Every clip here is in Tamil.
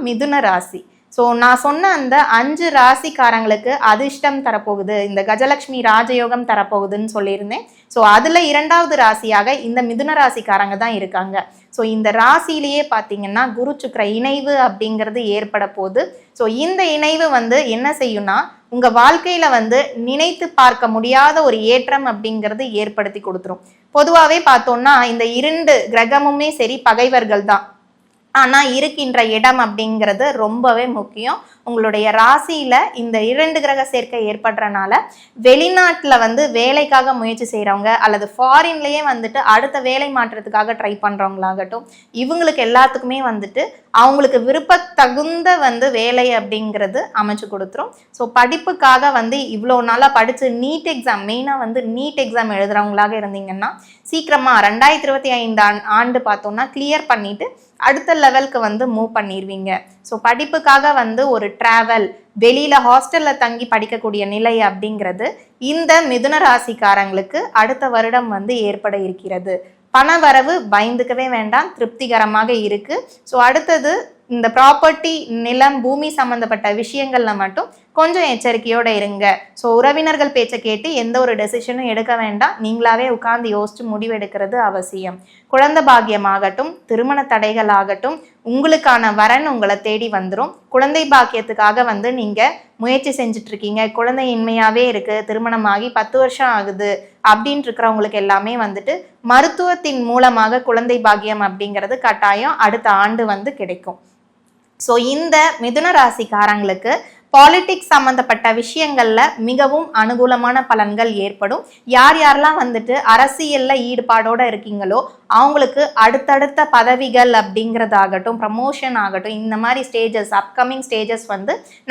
மிதுன ராசி. ஸோ நான் சொன்ன அந்த 5 ராசிக்காரங்களுக்கு அதிர்ஷ்டம் தரப்போகுது, இந்த கஜலட்சுமி ராஜயோகம் தரப்போகுதுன்னு சொல்லியிருந்தேன். ஸோ அதில் 2வது ராசியாக இந்த மிதுன ராசிக்காரங்க தான் இருக்காங்க. ஸோ இந்த ராசியிலேயே பார்த்தீங்கன்னா குரு சுக்கிர இணைவு அப்படிங்கிறது ஏற்பட போகுது. ஸோ இந்த இணைவு என்ன செய்யும்னா உங்கள் வாழ்க்கையில் நினைத்து பார்க்க முடியாத ஒரு ஏற்றம் அப்படிங்கிறது ஏற்படுத்தி கொடுத்துரும். பொதுவாகவே பார்த்தோம்னா இந்த 2 கிரகமுமே சரி பகைவர்கள் தான். ஆனால் இருக்கின்ற இடம் அப்படிங்கிறது ரொம்பவே முக்கியம். உங்களுடைய ராசியில் இந்த 2 கிரக சேர்க்கை ஏற்படுறனால வெளிநாட்டில் வேலைக்காக முயற்சி செய்கிறவங்க அல்லது ஃபாரின்லேயே அடுத்த வேலை மாற்றத்துக்காக ட்ரை பண்ணுறவங்களாகட்டும், இவங்களுக்கு எல்லாத்துக்குமே அவங்களுக்கு விருப்பத்தகுந்த வேலை அப்படிங்கிறது அமைச்சு கொடுத்துரும். ஸோ படிப்புக்காக இவ்வளோ நாளாக படித்து நீட் எக்ஸாம், மெயினாக நீட் எக்ஸாம் எழுதுகிறவங்களாக இருந்தீங்கன்னா சீக்கிரமாக 2025 ஆண்டு பார்த்தோம்னா கிளியர் பண்ணிவிட்டு அடுத்த லெவலுக்கு மூவ் பண்ணிடுவீங்க. ஸோ படிப்புக்காக ஒரு ட்ராவல், வெளியில் ஹாஸ்டலில் தங்கி படிக்கக்கூடிய நிலை அப்படிங்கிறது இந்த மிதுன ராசிக்காரங்களுக்கு அடுத்த வருடம் ஏற்பட இருக்கிறது. பண வரவு பயந்துக்கவே வேண்டாம், திருப்திகரமாக இருக்கு. ஸோ அடுத்தது இந்த ப்ராப்பர்ட்டி, நிலம், பூமி சம்மந்தப்பட்ட விஷயங்கள்ல மட்டும் கொஞ்சம் எச்சரிக்கையோடு இருங்க. ஸோ உறவினர்கள் பேச்சை கேட்டு எந்த ஒரு டெசிஷனும் எடுக்க வேண்டாம், நீங்களாவே உட்கார்ந்து யோசிச்சு முடிவெடுக்கிறது அவசியம். குழந்தை பாக்கியமாகட்டும், திருமண தடைகள் ஆகட்டும், உங்களுக்கான வரன் உங்களை தேடி வந்துடும். குழந்தை பாக்கியத்துக்காக நீங்க முயற்சி செஞ்சுட்டு இருக்கீங்க, குழந்தையின்மையாவே இருக்கு, திருமணமாகி 10 வருஷம் ஆகுது அப்படின்னு இருக்கிறவங்களுக்கு எல்லாமே மருத்துவத்தின் மூலமாக குழந்தை பாக்கியம் அப்படிங்கிறது கட்டாயம் அடுத்த ஆண்டு கிடைக்கும். ஸோ இந்த மிதுன ராசிக்காரங்களுக்கு பாலிடிக்ஸ் சம்மந்தப்பட்ட விஷயங்கள்ல மிகவும் அனுகூலமான பலன்கள் ஏற்படும். யார் யாரெல்லாம் அரசியல்ல ஈடுபாடோட இருக்கீங்களோ அவங்களுக்கு அடுத்தடுத்த பதவிகள் அப்படிங்கிறதாகட்டும், ப்ரமோஷன் ஆகட்டும், இந்த மாதிரி ஸ்டேஜஸ், அப்கமிங் ஸ்டேஜஸ்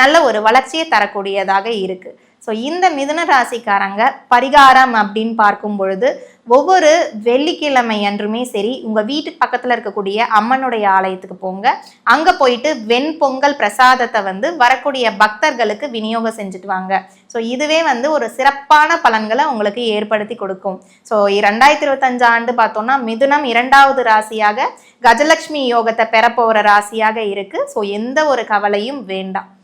நல்ல ஒரு வளர்ச்சியை தரக்கூடியதாக இருக்கு. ஸோ இந்த மிதுன ராசிக்காரங்க பரிகாரம் அப்படின்னு பார்க்கும் பொழுது ஒவ்வொரு வெள்ளிக்கிழமை அன்றுமே சரி உங்கள் வீட்டுக்கு பக்கத்தில் இருக்கக்கூடிய அம்மனுடைய ஆலயத்துக்கு போங்க. அங்கே போயிட்டு வெண்பொங்கல் பிரசாதத்தை வரக்கூடிய பக்தர்களுக்கு விநியோகம் செஞ்சுட்டு வாங்க. ஸோ இதுவே ஒரு சிறப்பான பலன்களை உங்களுக்கு ஏற்படுத்தி கொடுக்கும். ஸோ 2025 ஆண்டு பார்த்தோம்னா மிதுனம் 2வது ராசியாக கஜலட்சுமி யோகத்தை பெறப்போகிற ராசியாக இருக்கு. ஸோ எந்த ஒரு கவலையும் வேண்டாம்.